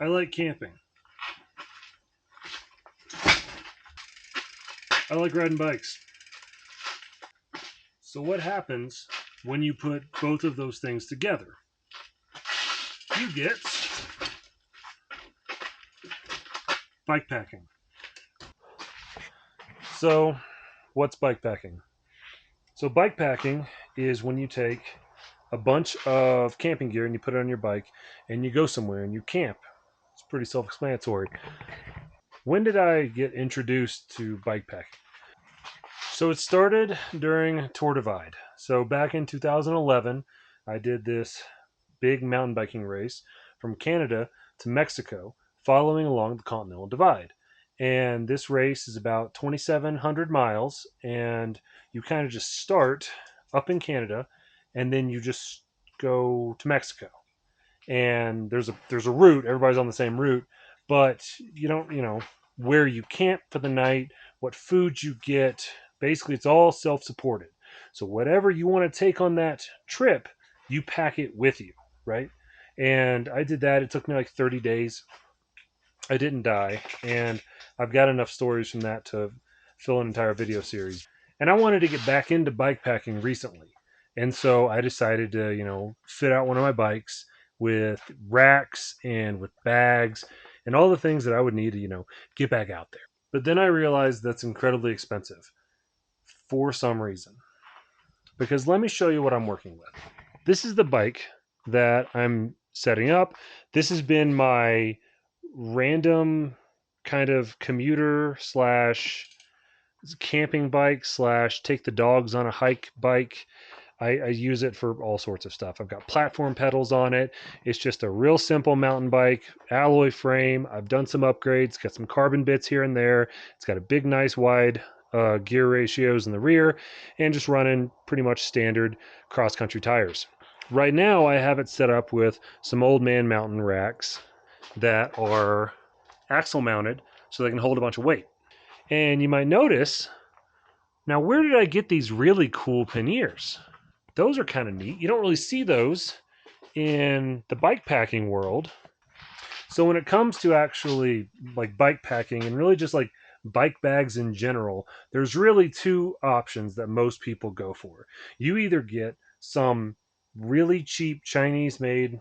I like camping. I like riding bikes. So what happens when you put both of those things together? You get bikepacking. So what's bikepacking? So bikepacking is when you take a bunch of camping gear and you put it on your bike and you go somewhere and you camp. It's pretty self-explanatory. When did I get introduced to bikepacking? So it started during Tour Divide. So back in 2011, I did this big mountain biking race from Canada to Mexico, following along the Continental Divide. And this race is about 2,700 miles, and you kind of just start up in Canada, and then you just go to Mexico. And there's a route. Everybody's on the same route, but you don't where you camp for the night, what food you get. Basically, it's all self-supported. So whatever you want to take on that trip, you pack it with you, right? And I did that. It took me like 30 days. I didn't die, and I've got enough stories from that to fill an entire video series. And I wanted to get back into bikepacking recently. And so I decided to, fit out one of my bikes with racks and with bags and all the things that I would need to, get back out there. But then I realized that's incredibly expensive for some reason. Because let me show you what I'm working with. This is the bike that I'm setting up. This has been my random kind of commuter slash camping bike slash take the dogs on a hike bike. I use it for all sorts of stuff. I've got platform pedals on it. It's just a real simple mountain bike, alloy frame. I've done some upgrades, got some carbon bits here and there. It's got a big, nice, wide gear ratios in the rear, and just running pretty much standard cross-country tires. Right now, I have it set up with some old man mountain racks that are axle mounted so they can hold a bunch of weight. And you might notice, now where did I get these really cool panniers? Those are kind of neat. You don't really see those in the bike packing world. So when it comes to actually like bike packing and really just like bike bags in general, there's really two options that most people go for. You either get some really cheap Chinese made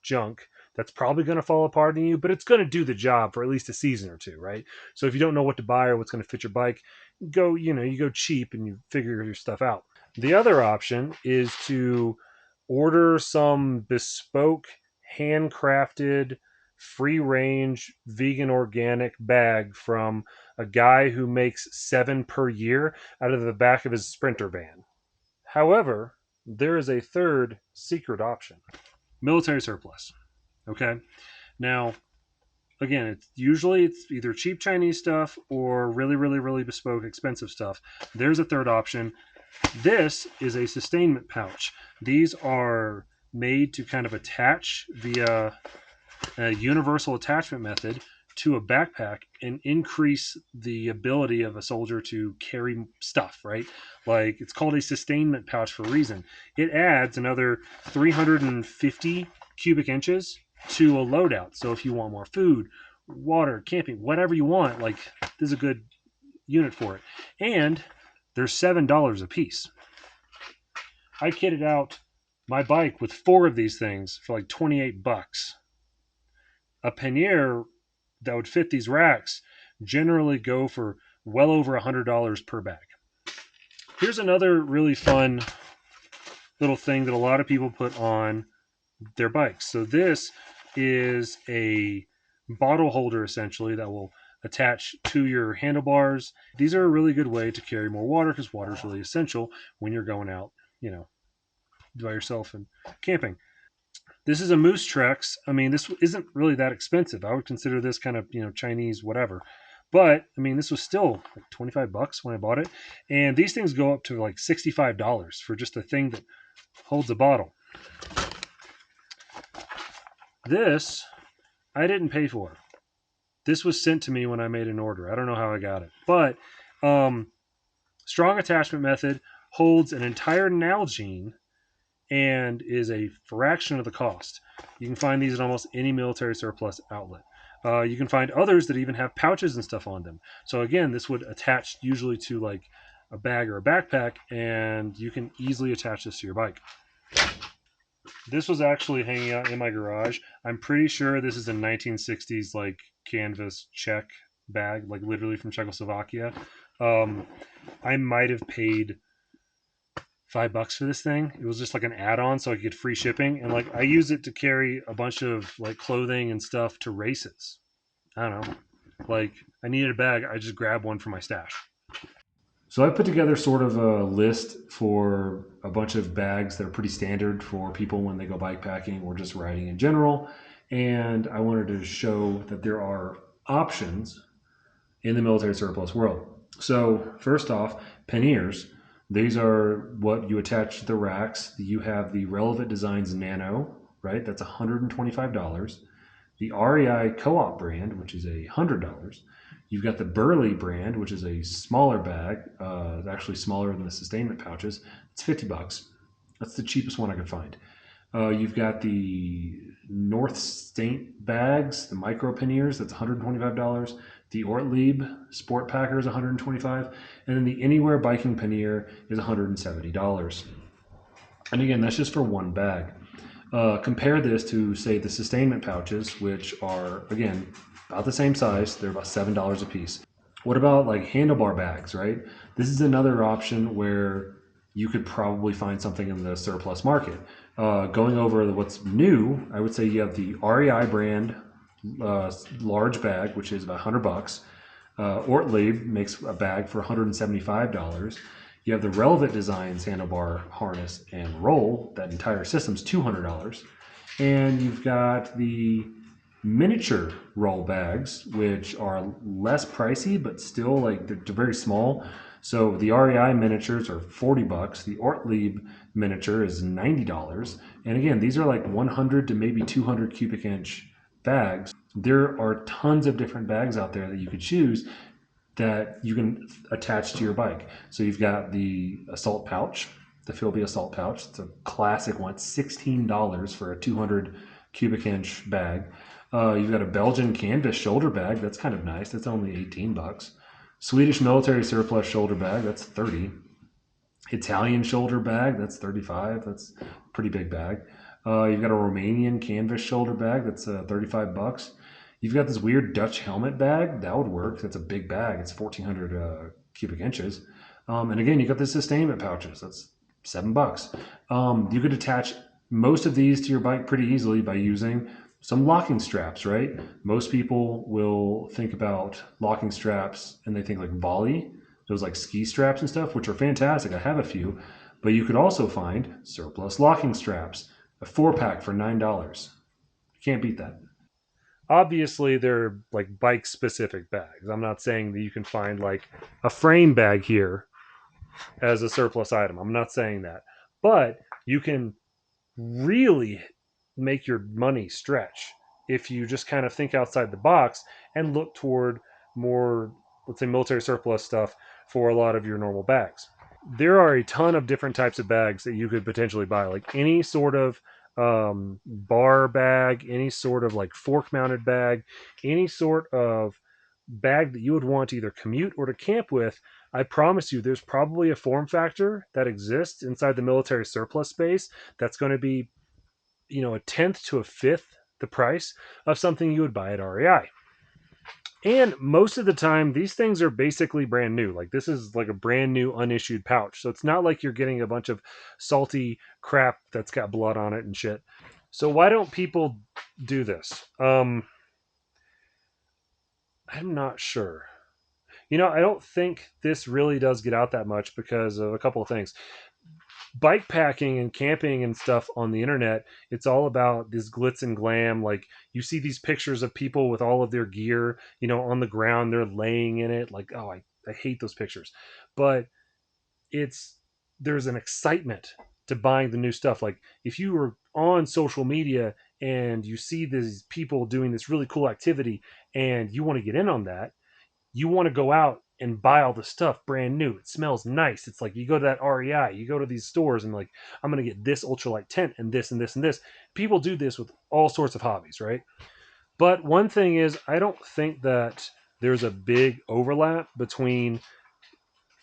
junk that's probably going to fall apart on you, but it's going to do the job for at least a season or two, right? So if you don't know what to buy or what's going to fit your bike, you go cheap and you figure your stuff out. The other option is to order some bespoke, handcrafted, free range, vegan organic bag from a guy who makes 7 per year out of the back of his Sprinter van. However, there is a third secret option: military surplus. Okay. Now, again, it's either cheap Chinese stuff or really, really, really bespoke, expensive stuff. There's a third option. This is a sustainment pouch. These are made to kind of attach via a universal attachment method to a backpack and increase the ability of a soldier to carry stuff, right? Like, it's called a sustainment pouch for a reason. It adds another 350 cubic inches to a loadout. So if you want more food, water, camping, whatever you want, like, this is a good unit for it. And they're $7 a piece. I kitted out my bike with 4 of these things for like 28 bucks. A pannier that would fit these racks generally go for well over $100 per bag. Here's another really fun little thing that a lot of people put on their bikes. So this is a bottle holder essentially that will attach to your handlebars. These are a really good way to carry more water because water is really essential when you're going out, by yourself and camping. This is a Moose Trex. I mean, this isn't really that expensive. I would consider this kind of, Chinese, whatever. But, I mean, this was still like 25 bucks when I bought it. And these things go up to like $65 for just a thing that holds a bottle. This, I didn't pay for. This was sent to me when I made an order. I don't know how I got it. But, strong attachment method, holds an entire Nalgene and is a fraction of the cost. You can find these at almost any military surplus outlet. You can find others that even have pouches and stuff on them. So again, this would attach usually to like a bag or a backpack, and you can easily attach this to your bike. This was actually hanging out in my garage. I'm pretty sure this is a 1960s like canvas check bag, like literally from Czechoslovakia. Um, I might have paid $5 for this thing. It was just like an add-on, so I could get free shipping, and like I use it to carry a bunch of like clothing and stuff to races. I don't know. Like I needed a bag, I just grabbed one for my stash. So I put together sort of a list for a bunch of bags that are pretty standard for people when they go bike packing or just riding in general. And I wanted to show that there are options in the military surplus world. So first off, panniers. These are what you attach to the racks. You have the Relevant Designs Nano, right? That's $125. The REI Co-op brand, which is $100. You've got the Burley brand, which is a smaller bag, actually smaller than the sustainment pouches. It's $50. That's the cheapest one I could find. You've got the North Saint bags, the micro panniers. That's $125. The Ortlieb Sport Packer is $125, and then the Anywhere Biking Pannier is $170. And again, that's just for one bag. Compare this to, say, the sustainment pouches, which are, again, about the same size. They're about $7 a piece. What about like handlebar bags, right? This is another option where you could probably find something in the surplus market. Going over what's new, I would say you have the REI brand large bag, which is about $100. Ortlieb makes a bag for $175. You have the Relevant Designs handlebar harness and roll. That entire system's $200. And you've got the miniature roll bags, which are less pricey, but still like they're very small. So the REI miniatures are $40. The Ortlieb miniature is $90. And again, these are like 100 to maybe 200 cubic inch bags. There are tons of different bags out there that you could choose that you can attach to your bike. So you've got the assault pouch, the Philby assault pouch. It's a classic one. It's $16 for a 200 cubic inch bag. You've got a Belgian canvas shoulder bag. That's kind of nice. That's only $18. Swedish military surplus shoulder bag. That's 30. Italian shoulder bag. That's 35. That's a pretty big bag. You've got a Romanian canvas shoulder bag. That's $35. You've got this weird Dutch helmet bag. That would work. That's a big bag. It's 1,400 cubic inches. And again, you got the sustainment pouches. That's $7. You could attach most of these to your bike pretty easily by using some locking straps, right? Most people will think about locking straps and they think like volley, those like ski straps and stuff, which are fantastic. I have a few, but you could also find surplus locking straps, a 4-pack for $9. You can't beat that. Obviously, they're like bike specific bags. I'm not saying that you can find like a frame bag here as a surplus item. I'm not saying that. But you can really make your money stretch if you just kind of think outside the box and look toward more, let's say, military surplus stuff for a lot of your normal bags. There are a ton of different types of bags that you could potentially buy, like any sort of bar bag, any sort of like fork mounted bag, any sort of bag that you would want to either commute or to camp with. I promise you, there's probably a form factor that exists inside the military surplus space that's going to be, a tenth to a fifth the price of something you would buy at REI. And most of the time, these things are basically brand new. Like this is like a brand new unissued pouch. So it's not like you're getting a bunch of salty crap that's got blood on it and shit. So why don't people do this? I'm not sure. I don't think this really does get out that much because of a couple of things. Bike packing and camping and stuff on the internet, it's all about this glitz and glam. Like you see these pictures of people with all of their gear, on the ground, they're laying in it. Like, oh, I hate those pictures. But it's there's an excitement to buying the new stuff. Like if you were on social media and you see these people doing this really cool activity and you want to get in on that, you want to go out and buy all the stuff brand new. It smells nice. It's like you go to that REI, you go to these stores and like, I'm going to get this ultralight tent and this and this and this. People do this with all sorts of hobbies, right? But one thing is, I don't think that there's a big overlap between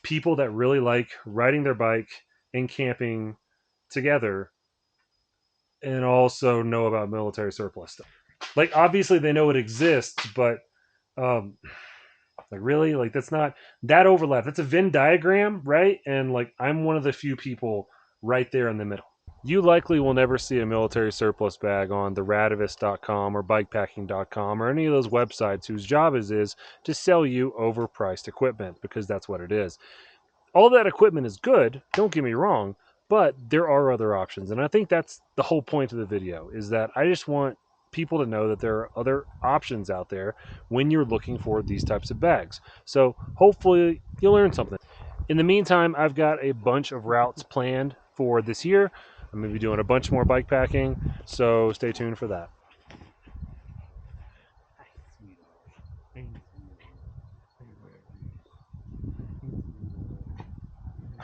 people that really like riding their bike and camping together and also know about military surplus stuff. Like, obviously they know it exists, but um, like, really, like, that's not that overlap. That's a Venn diagram, right? And like, I'm one of the few people right there in the middle. You likely will never see a military surplus bag on the Radivist.com or Bikepacking.com or any of those websites whose job is to sell you overpriced equipment, because that's what it is. All that equipment is good, don't get me wrong, but there are other options. And I think that's the whole point of the video, is that I just want people to know that there are other options out there when you're looking for these types of bags. So hopefully you'll learn something. In the meantime, I've got a bunch of routes planned for this year. I'm going to be doing a bunch more bike packing, so stay tuned for that.